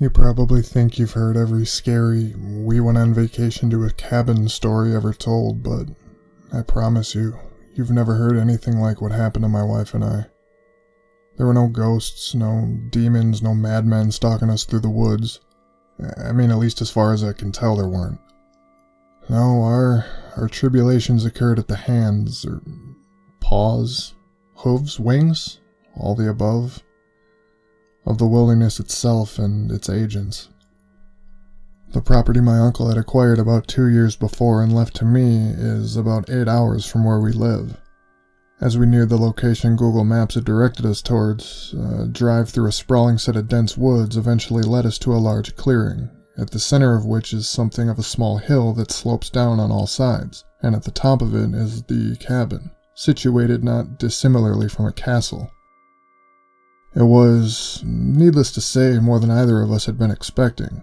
You probably think you've heard every scary, we went on vacation to a cabin story ever told, but I promise you, you've never heard anything like what happened to my wife and I. There were no ghosts, no demons, no madmen stalking us through the woods. I mean, at least as far as I can tell, there weren't. No, our tribulations occurred at the hands, or paws, hooves, wings, all the above, of the wilderness itself and its agents. The property my uncle had acquired about 2 years before and left to me is about 8 hours from where we live. As we neared the location Google Maps had directed us towards, a drive through a sprawling set of dense woods eventually led us to a large clearing, at the center of which is something of a small hill that slopes down on all sides, and at the top of it is the cabin, situated not dissimilarly from a castle. It was, needless to say, more than either of us had been expecting.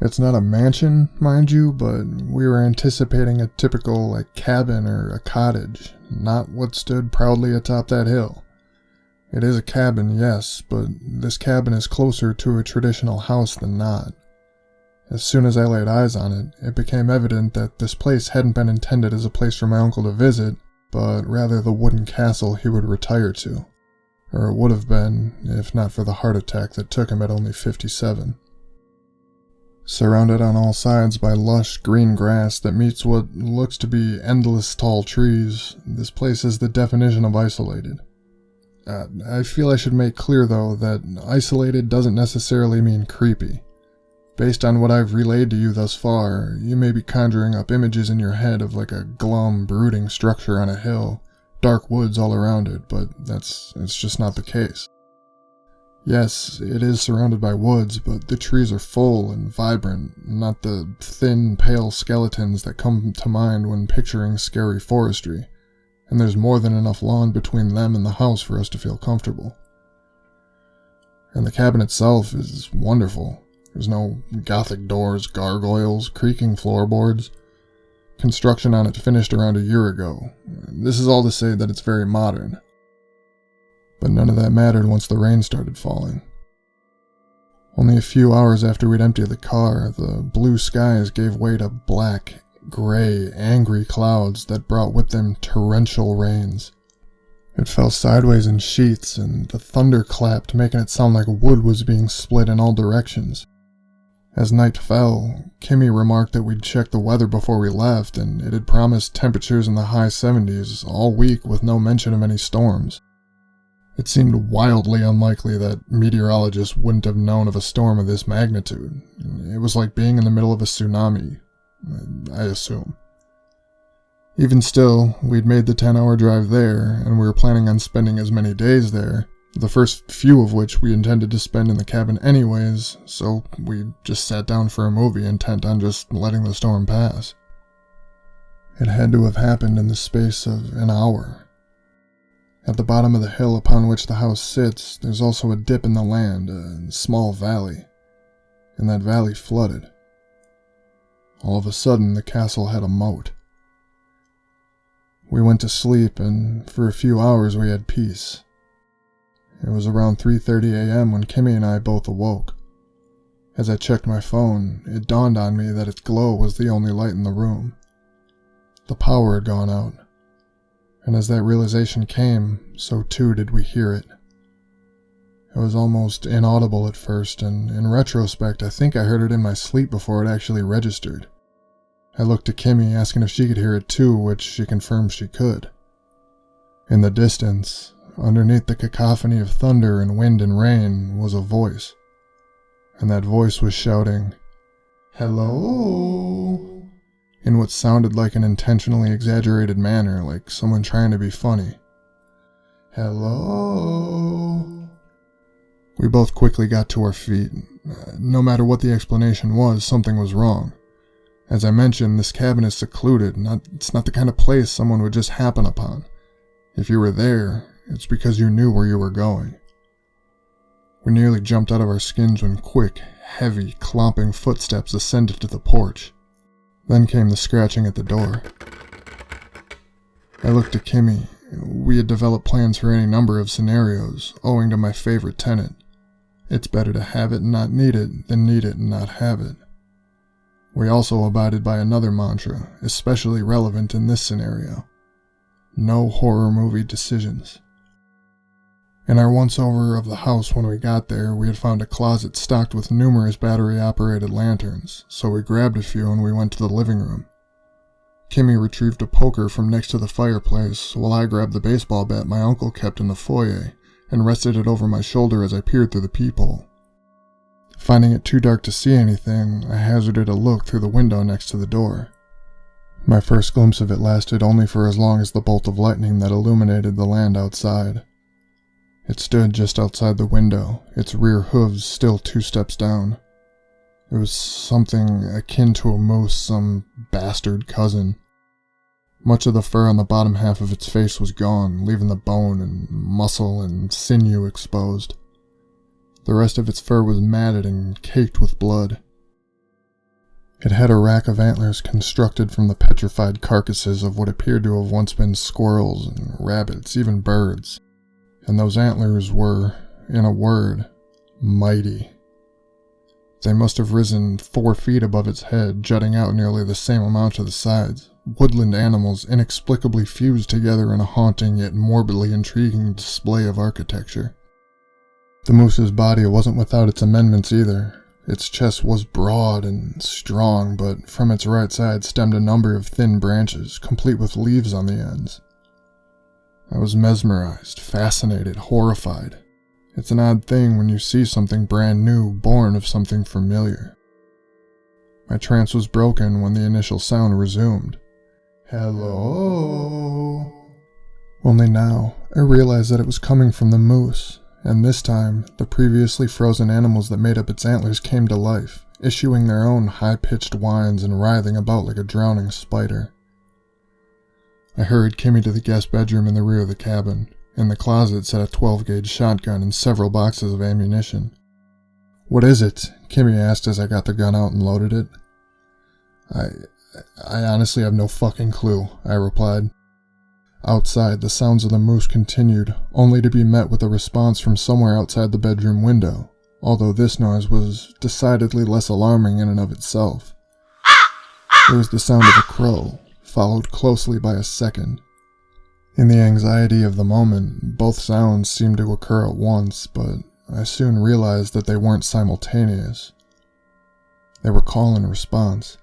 It's not a mansion, mind you, but we were anticipating a typical, cabin or a cottage, not what stood proudly atop that hill. It is a cabin, yes, but this cabin is closer to a traditional house than not. As soon as I laid eyes on it, it became evident that this place hadn't been intended as a place for my uncle to visit, but rather the wooden castle he would retire to. Or it would have been, if not for the heart attack that took him at only 57. Surrounded on all sides by lush green grass that meets what looks to be endless tall trees, this place is the definition of isolated. I feel I should make clear, though, that isolated doesn't necessarily mean creepy. Based on what I've relayed to you thus far, you may be conjuring up images in your head of a glum, brooding structure on a hill, dark woods all around it, but it's just not the case. Yes, it is surrounded by woods, but the trees are full and vibrant, not the thin, pale skeletons that come to mind when picturing scary forestry, and there's more than enough lawn between them and the house for us to feel comfortable. And the cabin itself is wonderful. There's no gothic doors, gargoyles, creaking floorboards. Construction on it finished around a year ago. This is all to say that it's very modern. But none of that mattered once the rain started falling. Only a few hours after we'd emptied the car, the blue skies gave way to black, gray, angry clouds that brought with them torrential rains. It fell sideways in sheets, and the thunder clapped, making it sound like wood was being split in all directions. As night fell, Kimmy remarked that we'd checked the weather before we left, and it had promised temperatures in the high 70s all week with no mention of any storms. It seemed wildly unlikely that meteorologists wouldn't have known of a storm of this magnitude. It was like being in the middle of a tsunami, I assume. Even still, we'd made the 10-hour drive there, and we were planning on spending as many days there, the first few of which we intended to spend in the cabin anyways, so we just sat down for a movie intent on just letting the storm pass. It had to have happened in the space of an hour. At the bottom of the hill upon which the house sits, there's also a dip in the land, a small valley, and that valley flooded. All of a sudden, the castle had a moat. We went to sleep, and for a few hours we had peace. It was around 3:30 a.m. when Kimmy and I both awoke. As I checked my phone, it dawned on me that its glow was the only light in the room. The power had gone out. And as that realization came, so too did we hear it. It was almost inaudible at first, and in retrospect, I think I heard it in my sleep before it actually registered. I looked to Kimmy, asking if she could hear it too, which she confirmed she could. In the distance, underneath the cacophony of thunder and wind and rain, was a voice. And that voice was shouting, "Hello?" in what sounded like an intentionally exaggerated manner, like someone trying to be funny. "Hello?" We both quickly got to our feet. No matter what the explanation was, something was wrong. As I mentioned, this cabin is secluded. It's not the kind of place someone would just happen upon. If you were there, it's because you knew where you were going. We nearly jumped out of our skins when quick, heavy, clomping footsteps ascended to the porch. Then came the scratching at the door. I looked at Kimmy. We had developed plans for any number of scenarios, owing to my favorite tenant. It's better to have it and not need it than need it and not have it. We also abided by another mantra, especially relevant in this scenario. No horror movie decisions. In our once-over of the house when we got there, we had found a closet stocked with numerous battery-operated lanterns, so we grabbed a few and we went to the living room. Kimmy retrieved a poker from next to the fireplace, while I grabbed the baseball bat my uncle kept in the foyer and rested it over my shoulder as I peered through the peephole. Finding it too dark to see anything, I hazarded a look through the window next to the door. My first glimpse of it lasted only for as long as the bolt of lightning that illuminated the land outside. It stood just outside the window, its rear hooves still 2 steps down. It was something akin to a moose, some bastard cousin. Much of the fur on the bottom half of its face was gone, leaving the bone and muscle and sinew exposed. The rest of its fur was matted and caked with blood. It had a rack of antlers constructed from the petrified carcasses of what appeared to have once been squirrels and rabbits, even birds. And those antlers were, in a word, mighty. They must have risen 4 feet above its head, jutting out nearly the same amount to the sides. Woodland animals inexplicably fused together in a haunting yet morbidly intriguing display of architecture. The moose's body wasn't without its amendments either. Its chest was broad and strong, but from its right side stemmed a number of thin branches, complete with leaves on the ends. I was mesmerized, fascinated, horrified. It's an odd thing when you see something brand new, born of something familiar. My trance was broken when the initial sound resumed. Hello? Only now, I realized that it was coming from the moose, and this time, the previously frozen animals that made up its antlers came to life, issuing their own high-pitched whines and writhing about like a drowning spider. I hurried Kimmy to the guest bedroom in the rear of the cabin. In the closet sat a 12-gauge shotgun and several boxes of ammunition. "What is it?" Kimmy asked as I got the gun out and loaded it. I honestly have no fucking clue," I replied. Outside, the sounds of the moose continued, only to be met with a response from somewhere outside the bedroom window, although this noise was decidedly less alarming in and of itself. It was the sound of a crow, followed closely by a second. In the anxiety of the moment, both sounds seemed to occur at once, but I soon realized that they weren't simultaneous. They were call and response.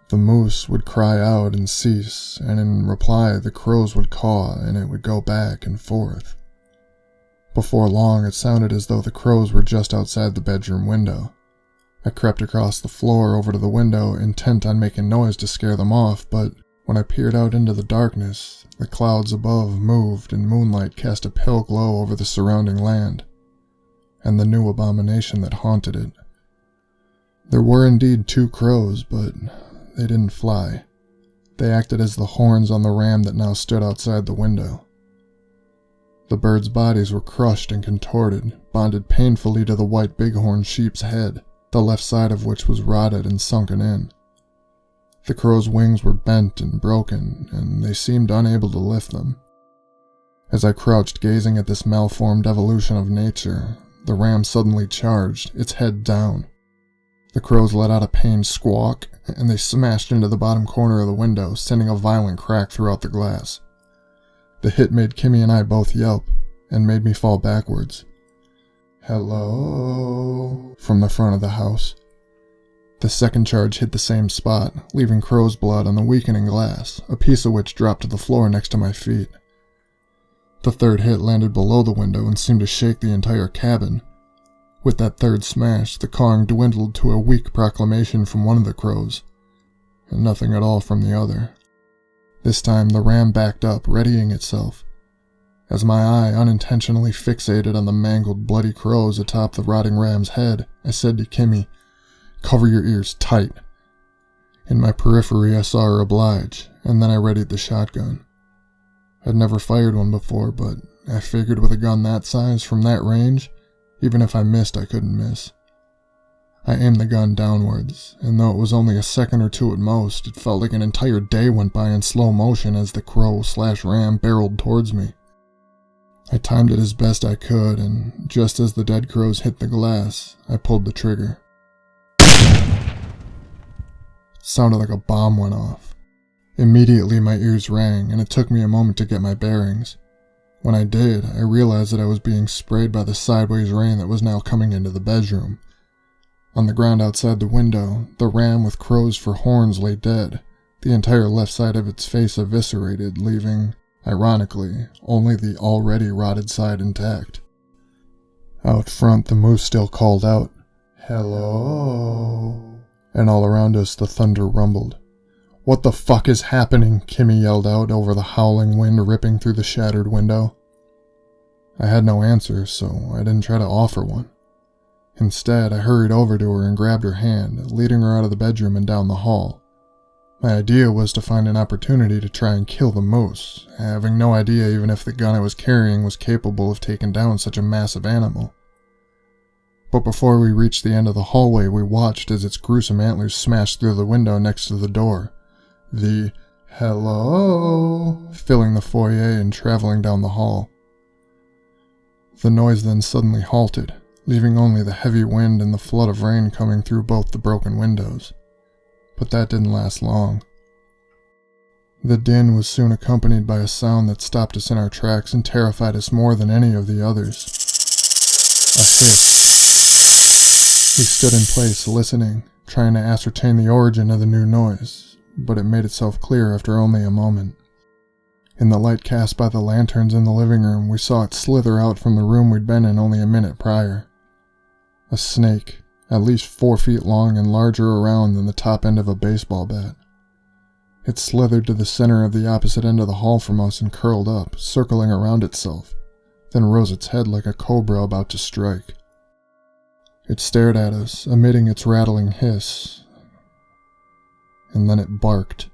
The moose would cry out and cease, and in reply the crows would caw and it would go back and forth. Before long, it sounded as though the crows were just outside the bedroom window. I crept across the floor over to the window, intent on making noise to scare them off, but when I peered out into the darkness, the clouds above moved and moonlight cast a pale glow over the surrounding land, and the new abomination that haunted it. There were indeed 2 crows, but they didn't fly. They acted as the horns on the ram that now stood outside the window. The birds' bodies were crushed and contorted, bonded painfully to the white bighorn sheep's head, the left side of which was rotted and sunken in. The crow's wings were bent and broken, and they seemed unable to lift them. As I crouched gazing at this malformed evolution of nature, the ram suddenly charged, its head down. The crows let out a pained squawk, and they smashed into the bottom corner of the window, sending a violent crack throughout the glass. The hit made Kimmy and I both yelp, and made me fall backwards. "Hello?" from the front of the house. The second charge hit the same spot, leaving crow's blood on the weakening glass, a piece of which dropped to the floor next to my feet. The third hit landed below the window and seemed to shake the entire cabin. With that third smash, the cawing dwindled to a weak proclamation from one of the crows, and nothing at all from the other. This time the ram backed up, readying itself. As my eye unintentionally fixated on the mangled, bloody crows atop the rotting ram's head, I said to Kimmy, "Cover your ears tight." In my periphery I saw her oblige, and then I readied the shotgun. I'd never fired one before, but I figured with a gun that size from that range, even if I missed, I couldn't miss. I aimed the gun downwards, and though it was only a second or 2 at most, it felt like an entire day went by in slow motion as the crow/ram barreled towards me. I timed it as best I could, and just as the dead crows hit the glass, I pulled the trigger. It sounded like a bomb went off. Immediately my ears rang, and it took me a moment to get my bearings. When I did, I realized that I was being sprayed by the sideways rain that was now coming into the bedroom. On the ground outside the window, the ram with crows for horns lay dead, the entire left side of its face eviscerated, leaving, ironically, only the already rotted side intact. Out front, the moose still called out, "Hello," and all around us the thunder rumbled. "What the fuck is happening?" Kimmy yelled out over the howling wind ripping through the shattered window. I had no answer, so I didn't try to offer one. Instead, I hurried over to her and grabbed her hand, leading her out of the bedroom and down the hall. My idea was to find an opportunity to try and kill the moose, having no idea even if the gun I was carrying was capable of taking down such a massive animal. But before we reached the end of the hallway, we watched as its gruesome antlers smashed through the window next to the door. The "hello" filling the foyer and traveling down the hall. The noise then suddenly halted, leaving only the heavy wind and the flood of rain coming through both the broken windows. But that didn't last long. The din was soon accompanied by a sound that stopped us in our tracks and terrified us more than any of the others. A hiss. We stood in place, listening, trying to ascertain the origin of the new noise, but it made itself clear after only a moment. In the light cast by the lanterns in the living room, we saw it slither out from the room we'd been in only a minute prior. A snake, at least 4 feet long and larger around than the top end of a baseball bat. It slithered to the center of the opposite end of the hall from us and curled up, circling around itself, then rose its head like a cobra about to strike. It stared at us, emitting its rattling hiss, and then it barked.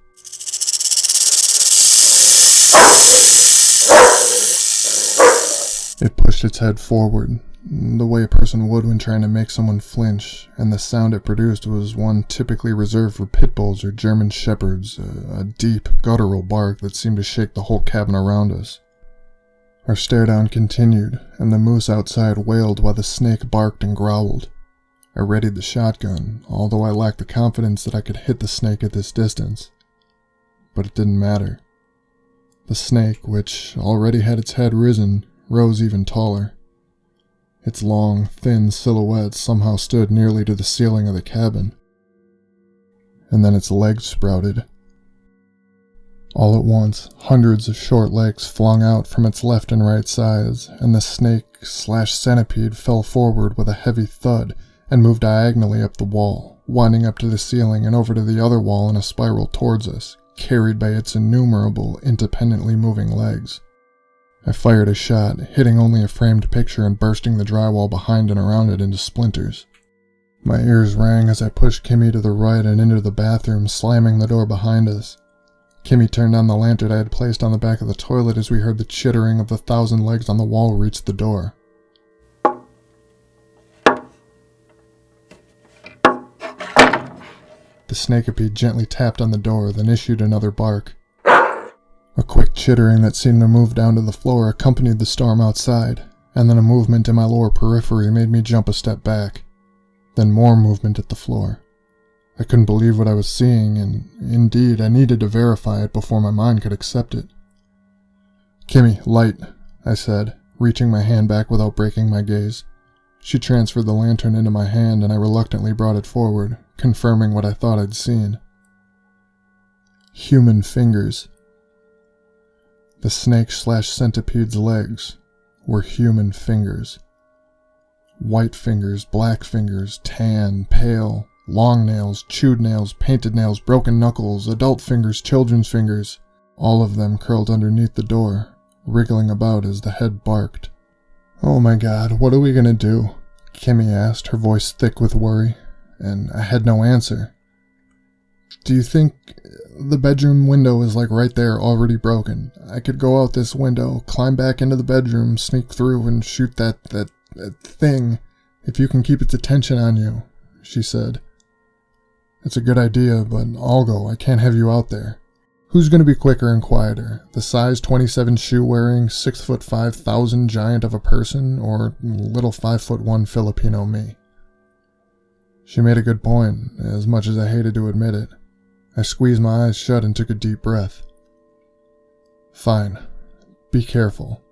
It pushed its head forward, the way a person would when trying to make someone flinch, and the sound it produced was one typically reserved for pit bulls or German shepherds, a deep, guttural bark that seemed to shake the whole cabin around us. Our stare-down continued, and the moose outside wailed while the snake barked and growled. I readied the shotgun, although I lacked the confidence that I could hit the snake at this distance. But it didn't matter. The snake, which already had its head risen, rose even taller. Its long, thin silhouette somehow stood nearly to the ceiling of the cabin. And then its legs sprouted. All at once, hundreds of short legs flung out from its left and right sides, and the snake/centipede fell forward with a heavy thud and moved diagonally up the wall, winding up to the ceiling and over to the other wall in a spiral towards us, carried by its innumerable, independently moving legs. I fired a shot, hitting only a framed picture and bursting the drywall behind and around it into splinters. My ears rang as I pushed Kimmy to the right and into the bathroom, slamming the door behind us. Kimmy turned on the lantern I had placed on the back of the toilet as we heard the chittering of the 1,000 legs on the wall reach the door. The snakipede gently tapped on the door, then issued another bark. A quick chittering that seemed to move down to the floor accompanied the storm outside, and then a movement in my lower periphery made me jump a step back. Then more movement at the floor. I couldn't believe what I was seeing, and indeed I needed to verify it before my mind could accept it. "Kimmy, light," I said, reaching my hand back without breaking my gaze. She transferred the lantern into my hand, and I reluctantly brought it forward, confirming what I thought I'd seen. Human fingers. The snake/centipede's legs were human fingers. White fingers, black fingers, tan, pale, long nails, chewed nails, painted nails, broken knuckles, adult fingers, children's fingers, all of them curled underneath the door, wriggling about as the head barked. "Oh my God, what are we gonna do?" Kimmy asked, her voice thick with worry, and I had no answer. "Do you think the bedroom window is like right there, already broken? I could go out this window, climb back into the bedroom, sneak through, and shoot that thing, if you can keep its attention on you," she said. "It's a good idea, but I'll go. I can't have you out there." Who's gonna be quicker and quieter? The size 27 shoe-wearing, 6'5" giant of a person, or little 5'1" Filipino me? She made a good point, as much as I hated to admit it. I squeezed my eyes shut and took a deep breath. Fine. Be careful.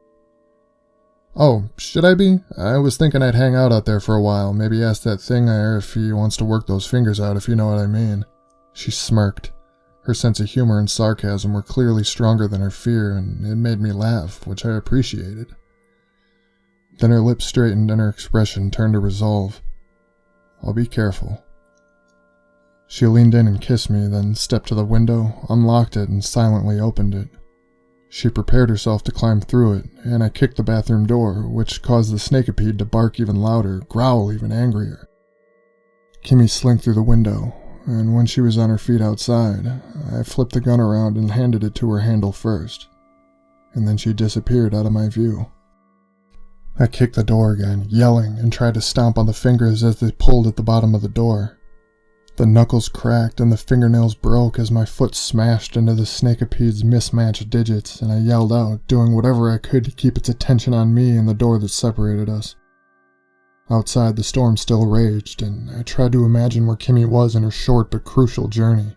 Oh, should I be? I was thinking I'd hang out there for a while, maybe ask that thing there if he wants to work those fingers out, if you know what I mean. She smirked. Her sense of humor and sarcasm were clearly stronger than her fear, and it made me laugh, which I appreciated. Then her lips straightened and her expression turned to resolve. I'll be careful. She leaned in and kissed me, then stepped to the window, unlocked it, and silently opened it. She prepared herself to climb through it, and I kicked the bathroom door, which caused the snakipede to bark even louder, growl even angrier. Kimmy slinked through the window, and when she was on her feet outside, I flipped the gun around and handed it to her handle first, and then she disappeared out of my view. I kicked the door again, yelling, and tried to stomp on the fingers as they pulled at the bottom of the door. The knuckles cracked and the fingernails broke as my foot smashed into the snakipede's mismatched digits, and I yelled out, doing whatever I could to keep its attention on me and the door that separated us. Outside, the storm still raged, and I tried to imagine where Kimmy was in her short but crucial journey.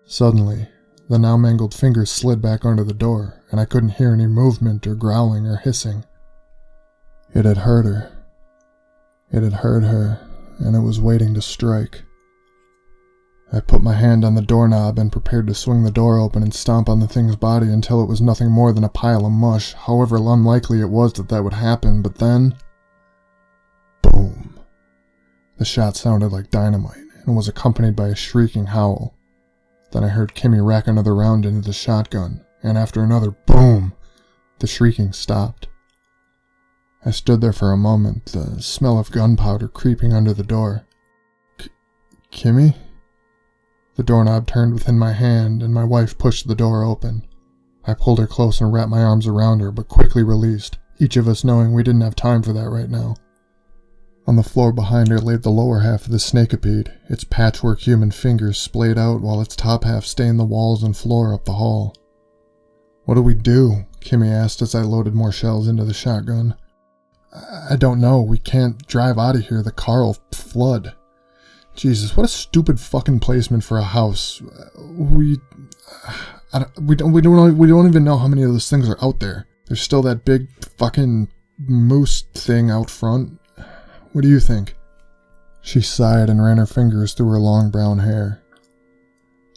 Suddenly, the now mangled fingers slid back under the door, and I couldn't hear any movement or growling or hissing. It had hurt her. It had hurt her, and it was waiting to strike. I put my hand on the doorknob and prepared to swing the door open and stomp on the thing's body until it was nothing more than a pile of mush, however unlikely it was that that would happen, but then... boom. The shot sounded like dynamite and was accompanied by a shrieking howl. Then I heard Kimmy rack another round into the shotgun, and after another boom, the shrieking stopped. I stood there for a moment, the smell of gunpowder creeping under the door. Kimmy? The doorknob turned within my hand, and my wife pushed the door open. I pulled her close and wrapped my arms around her, but quickly released, each of us knowing we didn't have time for that right now. On the floor behind her lay the lower half of the snakipede, its patchwork human fingers splayed out while its top half stained the walls and floor up the hall. What do we do? Kimmy asked as I loaded more shells into the shotgun. I don't know. We can't drive out of here. The car will flood. Jesus, what a stupid fucking placement for a house. We don't even know how many of those things are out there. There's still that big fucking moose thing out front. What do you think? She sighed and ran her fingers through her long brown hair.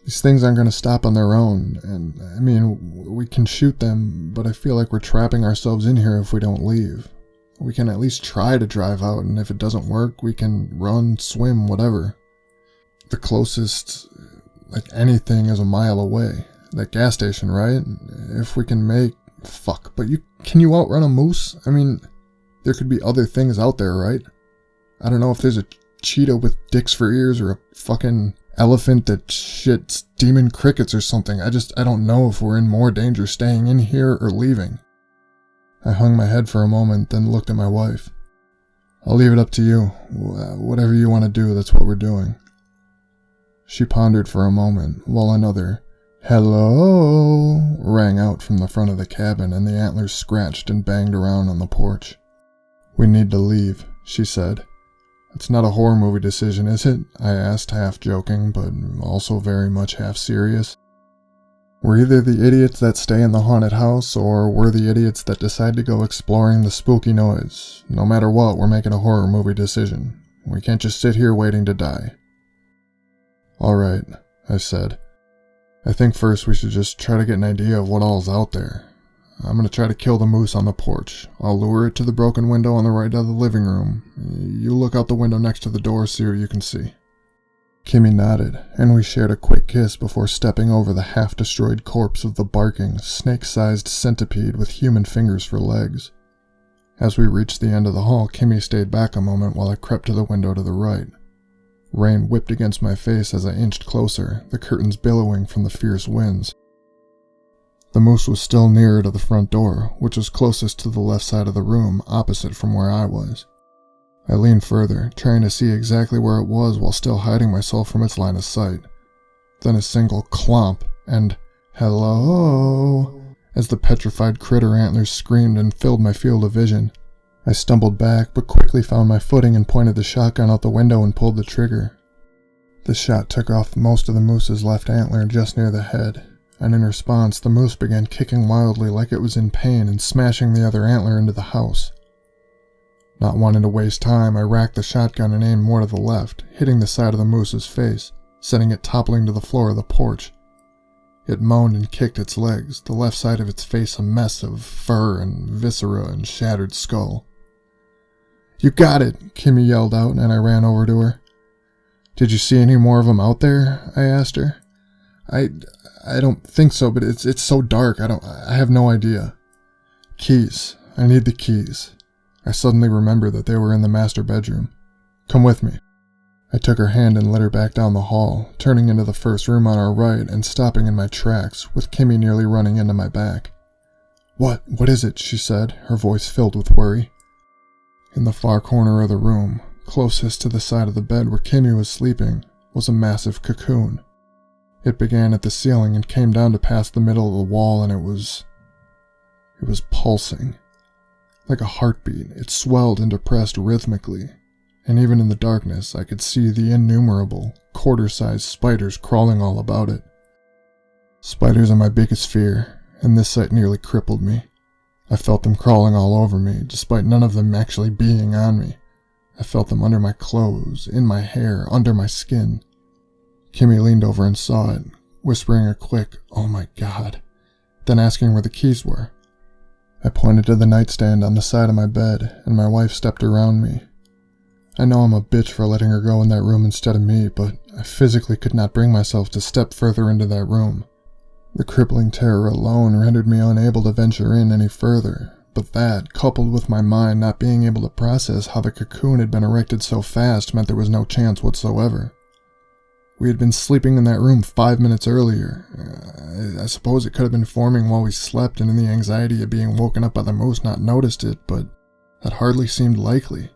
These things aren't going to stop on their own, and I mean, we can shoot them, but I feel like we're trapping ourselves in here if we don't leave. We can at least try to drive out, and if it doesn't work, we can run, swim, whatever. The closest, like anything, is a mile away. That gas station, right? If we can make... Fuck, but can you outrun a moose? I mean, there could be other things out there, right? I don't know if there's a cheetah with dicks for ears or a fucking elephant that shits demon crickets or something. I don't know if we're in more danger staying in here or leaving. I hung my head for a moment, then looked at my wife. I'll leave it up to you. Whatever you want to do, that's what we're doing. She pondered for a moment, while another, "Hello," rang out from the front of the cabin, and the antlers scratched and banged around on the porch. We need to leave, she said. It's not a horror movie decision, is it? I asked, half joking, but also very much half serious. We're either the idiots that stay in the haunted house, or we're the idiots that decide to go exploring the spooky noise. No matter what, we're making a horror movie decision. We can't just sit here waiting to die. Alright, I said. I think first we should just try to get an idea of what all's out there. I'm gonna try to kill the moose on the porch. I'll lure it to the broken window on the right of the living room. You look out the window next to the door, see what you can see. Kimmy nodded, and we shared a quick kiss before stepping over the half-destroyed corpse of the barking, snake-sized centipede with human fingers for legs. As we reached the end of the hall, Kimmy stayed back a moment while I crept to the window to the right. Rain whipped against my face as I inched closer, the curtains billowing from the fierce winds. The moose was still nearer to the front door, which was closest to the left side of the room, opposite from where I was. I leaned further, trying to see exactly where it was while still hiding myself from its line of sight. Then a single clomp, and "Hello," as the petrified critter antlers screamed and filled my field of vision. I stumbled back, but quickly found my footing and pointed the shotgun out the window and pulled the trigger. The shot took off most of the moose's left antler just near the head, and in response the moose began kicking wildly like it was in pain and smashing the other antler into the house. Not wanting to waste time, I racked the shotgun and aimed more to the left, hitting the side of the moose's face, sending it toppling to the floor of the porch. It moaned and kicked its legs, the left side of its face a mess of fur and viscera and shattered skull. "You got it!" Kimmy yelled out, and I ran over to her. "Did you see any more of them out there?" I asked her. I don't think so, but it's so dark, I have no idea." "Keys. I need the keys." I suddenly remembered that they were in the master bedroom. "Come with me." I took her hand and led her back down the hall, turning into the first room on our right and stopping in my tracks, with Kimmy nearly running into my back. What is it?" she said, her voice filled with worry. In the far corner of the room, closest to the side of the bed where Kimmy was sleeping, was a massive cocoon. It began at the ceiling and came down to past the middle of the wall, and it was pulsing. Like a heartbeat, it swelled and depressed rhythmically, and even in the darkness I could see the innumerable, quarter-sized spiders crawling all about it. Spiders are my biggest fear, and this sight nearly crippled me. I felt them crawling all over me, despite none of them actually being on me. I felt them under my clothes, in my hair, under my skin. Kimmy leaned over and saw it, whispering a quick, "Oh my God," then asking where the keys were. I pointed to the nightstand on the side of my bed, and my wife stepped around me. I know I'm a bitch for letting her go in that room instead of me, but I physically could not bring myself to step further into that room. The crippling terror alone rendered me unable to venture in any further, but that, coupled with my mind not being able to process how the cocoon had been erected so fast, meant there was no chance whatsoever. We had been sleeping in that room 5 minutes earlier. I suppose it could have been forming while we slept, and in the anxiety of being woken up by the moose not noticed it, but that hardly seemed likely.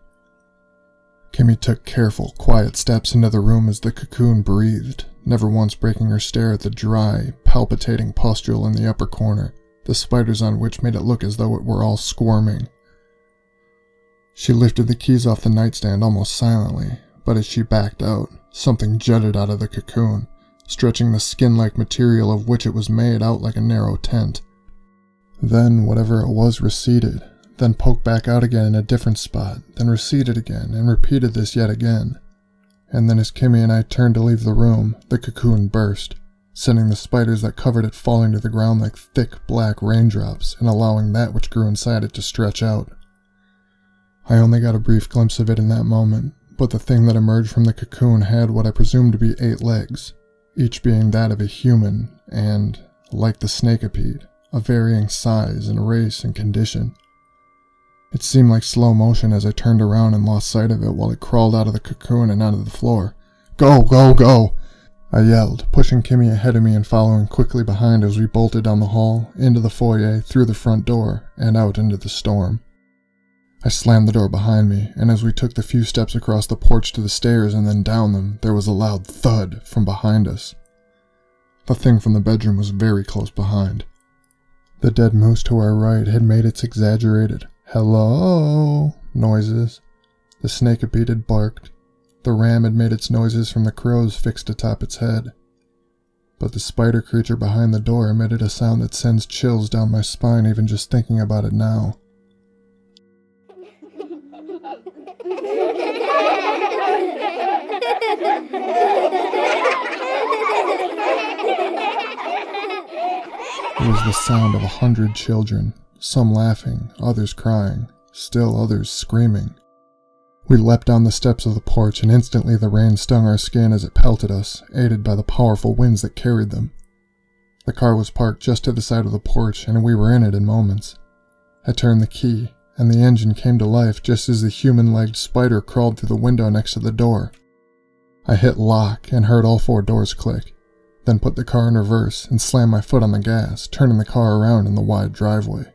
Kimmy took careful, quiet steps into the room as the cocoon breathed, never once breaking her stare at the dry, palpitating pustule in the upper corner, the spiders on which made it look as though it were all squirming. She lifted the keys off the nightstand almost silently, but as she backed out, something jutted out of the cocoon, stretching the skin-like material of which it was made out like a narrow tent. Then whatever it was receded, then poked back out again in a different spot, then receded again, and repeated this yet again. And then as Kimmy and I turned to leave the room, the cocoon burst, sending the spiders that covered it falling to the ground like thick black raindrops, and allowing that which grew inside it to stretch out. I only got a brief glimpse of it in that moment, but the thing that emerged from the cocoon had what I presumed to be 8 legs, each being that of a human, and, like the snakipede, of varying size and race and condition. It seemed like slow motion as I turned around and lost sight of it while it crawled out of the cocoon and onto the floor. "Go, go, go!" I yelled, pushing Kimmy ahead of me and following quickly behind as we bolted down the hall, into the foyer, through the front door, and out into the storm. I slammed the door behind me, and as we took the few steps across the porch to the stairs and then down them, there was a loud thud from behind us. The thing from the bedroom was very close behind. The dead moose to our right had made its exaggerated "hello" noises. The snakipede had barked. The ram had made its noises from the crows fixed atop its head. But the spider creature behind the door emitted a sound that sends chills down my spine even just thinking about it now. It was the sound of 100 children, some laughing, others crying, still others screaming. We leapt down the steps of the porch, and instantly the rain stung our skin as it pelted us, aided by the powerful winds that carried them. The car was parked just to the side of the porch, and we were in it in moments. I turned the key, and the engine came to life just as the human-legged spider crawled through the window next to the door. I hit lock and heard all 4 doors click, then put the car in reverse and slammed my foot on the gas, turning the car around in the wide driveway.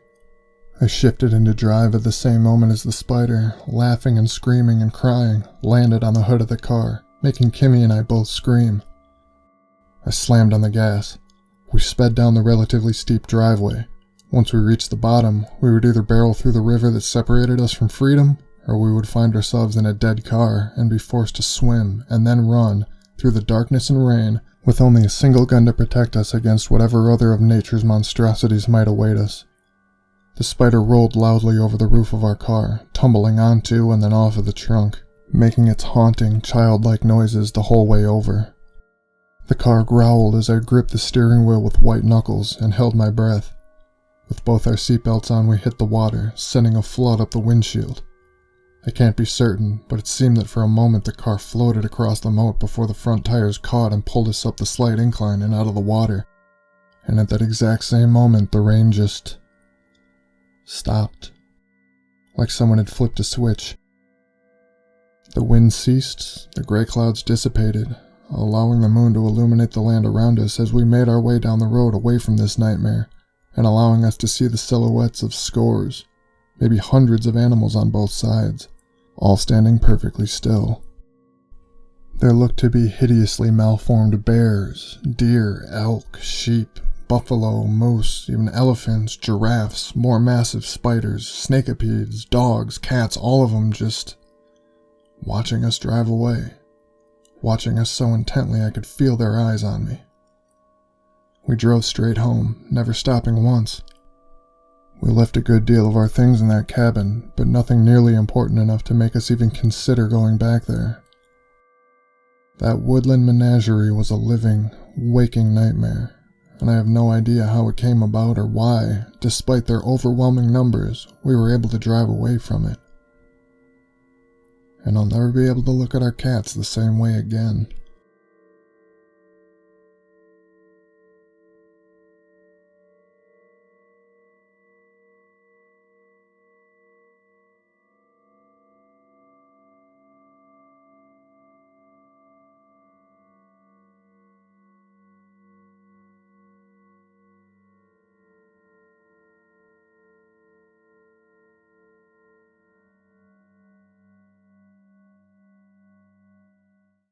I shifted into drive at the same moment as the spider, laughing and screaming and crying, landed on the hood of the car, making Kimmy and I both scream. I slammed on the gas. We sped down the relatively steep driveway. Once we reached the bottom, we would either barrel through the river that separated us from freedom, or we would find ourselves in a dead car and be forced to swim and then run through the darkness and rain with only a single gun to protect us against whatever other of nature's monstrosities might await us. The spider rolled loudly over the roof of our car, tumbling onto and then off of the trunk, making its haunting, childlike noises the whole way over. The car growled as I gripped the steering wheel with white knuckles and held my breath. With both our seatbelts on, we hit the water, sending a flood up the windshield. I can't be certain, but it seemed that for a moment the car floated across the moat before the front tires caught and pulled us up the slight incline and out of the water. And at that exact same moment, the rain just stopped, like someone had flipped a switch. The wind ceased, the gray clouds dissipated, allowing the moon to illuminate the land around us as we made our way down the road away from this nightmare, and allowing us to see the silhouettes of scores, maybe hundreds of animals on both sides, all standing perfectly still. There looked to be hideously malformed bears, deer, elk, sheep, buffalo, moose, even elephants, giraffes, more massive spiders, snakeapids, dogs, cats, all of them just watching us drive away, watching us so intently I could feel their eyes on me. We drove straight home, never stopping once. We left a good deal of our things in that cabin, but nothing nearly important enough to make us even consider going back there. That woodland menagerie was a living, waking nightmare, and I have no idea how it came about or why, despite their overwhelming numbers, we were able to drive away from it. And I'll never be able to look at our cats the same way again.